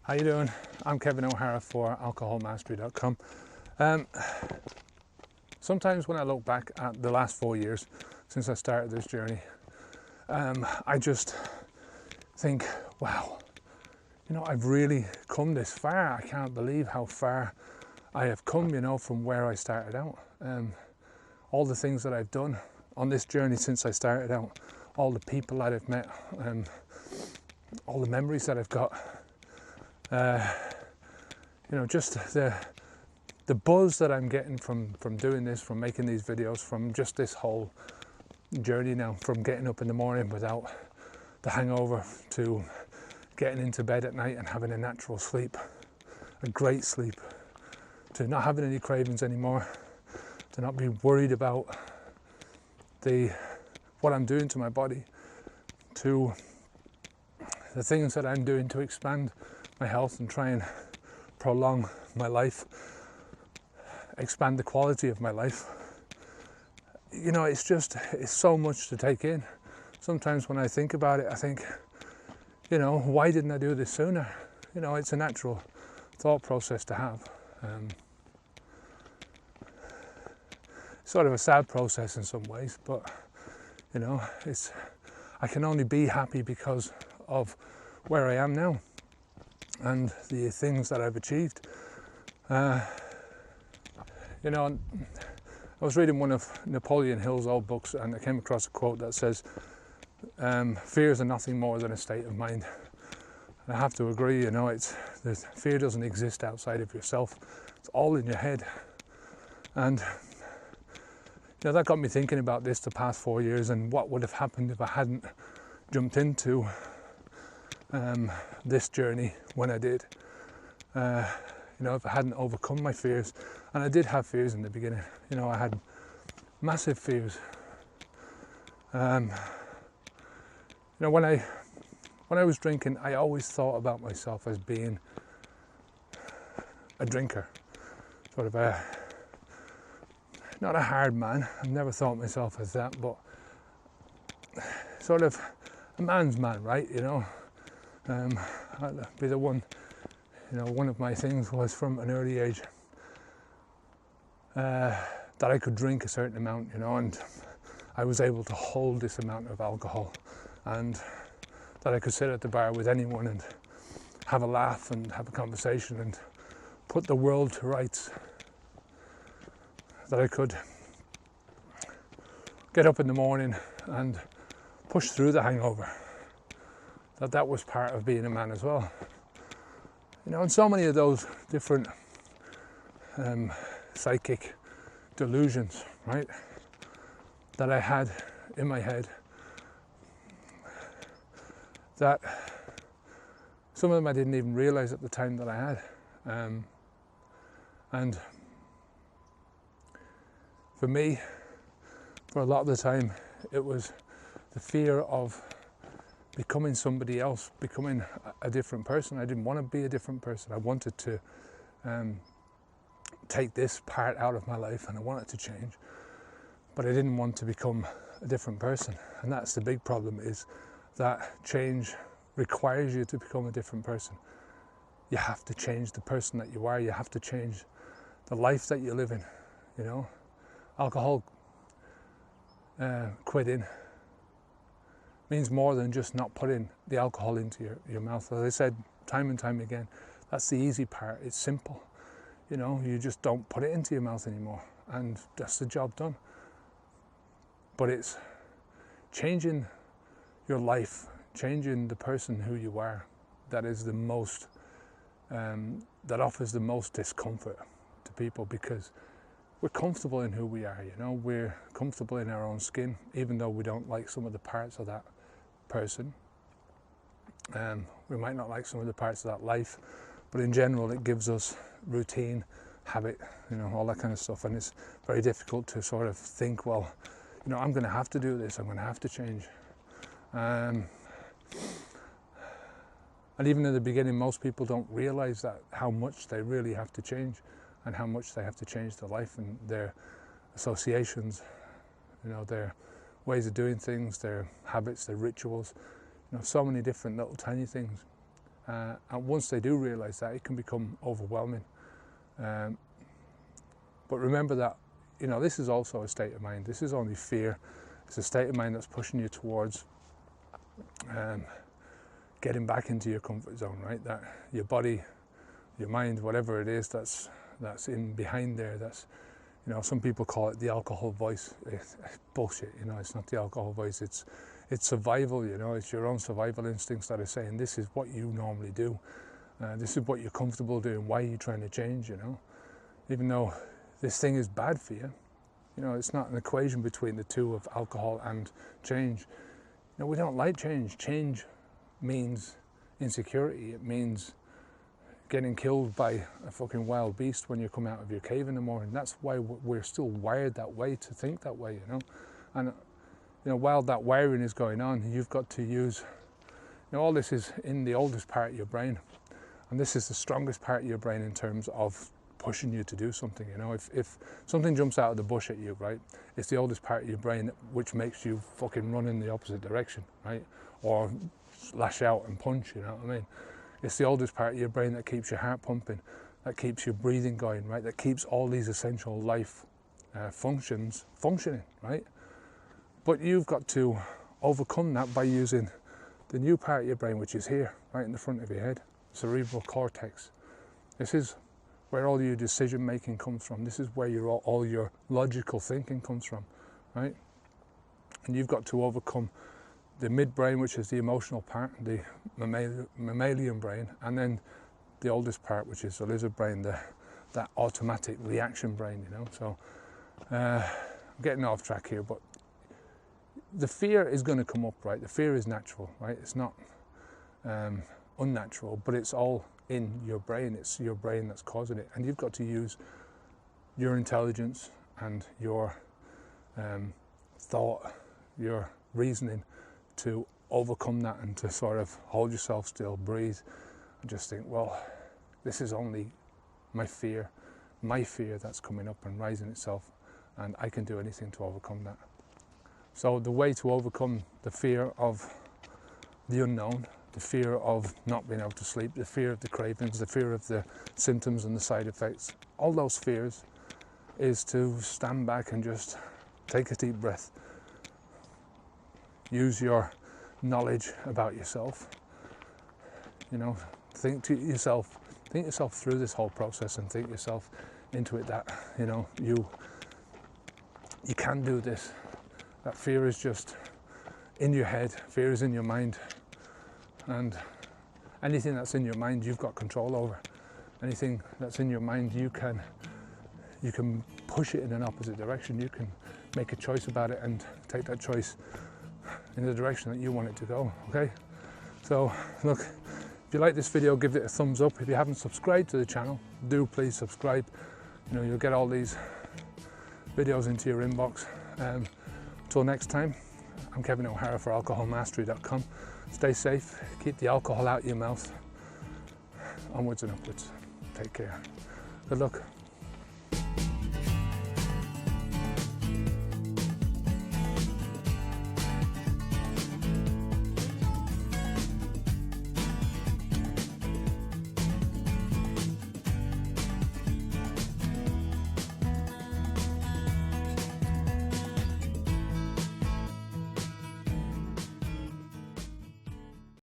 How you doing? I'm Kevin O'Hara for alcoholmastery.com. Sometimes when I look back at the last 4 years since I started this journey, I just think, wow, I've really come this far. I can't believe how far I have come, from where I started out. All the things that I've done on this journey since I started out, all the people that I've met, all the memories that I've got. Just the buzz that I'm getting from doing this, from making these videos, from just this whole journey now, from getting up in the morning without the hangover to getting into bed at night and having a natural sleep, a great sleep, to not having any cravings anymore, to not be worried about what I'm doing to my body, to the things that I'm doing to expand my health and try and prolong my life, expand the quality of my life. It's so much to take in. Sometimes when I think about it, I think, why didn't I do this sooner? It's a natural thought process to have. Sort of a sad process in some ways, but I can only be happy because of where I am now and the things that I've achieved. I was reading one of Napoleon Hill's old books, and I came across a quote that says, fears are nothing more than a state of mind. And I have to agree, fear doesn't exist outside of yourself. It's all in your head. And that got me thinking about this the past 4 years and what would have happened if I hadn't jumped into this journey when I did. If I hadn't overcome my fears, and I did have fears in the beginning. I had massive fears. When I was drinking, I always thought about myself as being a drinker, sort of not a hard man. I've never thought myself as that, but sort of a man's man, right? I'd be the one. One of my things was from an early age that I could drink a certain amount, and I was able to hold this amount of alcohol, and that I could sit at the bar with anyone and have a laugh and have a conversation and put the world to rights. That I could get up in the morning and push through the hangover. That was part of being a man as well. And so many of those different psychic delusions, right, that I had in my head, that some of them I didn't even realize at the time that I had. And for me, for a lot of the time, it was the fear of becoming somebody else, becoming a different person. I didn't want to be a different person. I wanted to take this part out of my life, and I wanted to change, but I didn't want to become a different person. And that's the big problem, is that change requires you to become a different person. You have to change the person that you are. You have to change the life that you live in. Alcohol quitting means more than just not putting the alcohol into your mouth. As I said time and time again, that's the easy part. It's simple. You just don't put it into your mouth anymore, and that's the job done. But it's changing your life, changing the person who you are, that is the most, that offers the most discomfort to people, because we're comfortable in who we are, we're comfortable in our own skin, even though we don't like some of the parts of that person. We might not like some of the parts of that life, but in general it gives us routine, habit, all that kind of stuff. And it's very difficult to sort of think, well, I'm going to have to do this, I'm going to have to change. And even in the beginning, most people don't realize that how much they really have to change, and how much they have to change their life and their associations, their ways of doing things, their habits, their rituals, so many different little tiny things. And once they do realise that, it can become overwhelming. But remember that, you know, this is also a state of mind. This is only fear. It's a state of mind that's pushing you towards getting back into your comfort zone, right? That your body, your mind, whatever it is that's in behind there, that's, you know, some people call it the alcohol voice. It's bullshit, you know, it's not the alcohol voice, it's survival, you know, it's your own survival instincts that are saying this is what you normally do. This is what you're comfortable doing, why are you trying to change, you know? Even though this thing is bad for you, you know, it's not an equation between the two of alcohol and change. You know, we don't like change. Change means insecurity. It means getting killed by a fucking wild beast when you come out of your cave in the morning. That's why we're still wired that way, to think that way, you know. And, you know, while that wiring is going on, you've got to use, you know, all this is in the oldest part of your brain. And this is the strongest part of your brain in terms of pushing you to do something, you know. If something jumps out of the bush at you, right, it's the oldest part of your brain which makes you fucking run in the opposite direction, right, or lash out and punch, you know what I mean. It's the oldest part of your brain that keeps your heart pumping, that keeps your breathing going, right, that keeps all these essential life functions functioning, right. But you've got to overcome that by using the new part of your brain, which is here, right in the front of your head, cerebral cortex. This is where all your decision making comes from. This is where all your logical thinking comes from, right? And you've got to overcome the midbrain, which is the emotional part, the mammalian brain, and then the oldest part, which is the lizard brain, that automatic reaction brain, you know. So I'm getting off track here, but the fear is going to come up, right? The fear is natural, right? It's not unnatural, but it's all in your brain. It's your brain that's causing it, and you've got to use your intelligence and your thought, your reasoning to overcome that, and to sort of hold yourself still, breathe, and just think, well, this is only my fear that's coming up and rising itself, and I can do anything to overcome that. So the way to overcome the fear of the unknown, the fear of not being able to sleep, the fear of the cravings, the fear of the symptoms and the side effects, all those fears, is to stand back and just take a deep breath. Use your knowledge about yourself. You know, think yourself through this whole process, and think yourself into it that, you know, you can do this. That fear is just in your head, fear is in your mind. And anything that's in your mind, you've got control over. Anything that's in your mind, you can push it in an opposite direction. You can make a choice about it and take that choice in the direction that you want it to go, okay? So, look, if you like this video, give it a thumbs up. If you haven't subscribed to the channel, do please subscribe. You know, you'll get all these videos into your inbox. Until next time, I'm Kevin O'Hara for alcoholmastery.com. Stay safe, keep the alcohol out of your mouth. Onwards and upwards. Take care. Good luck.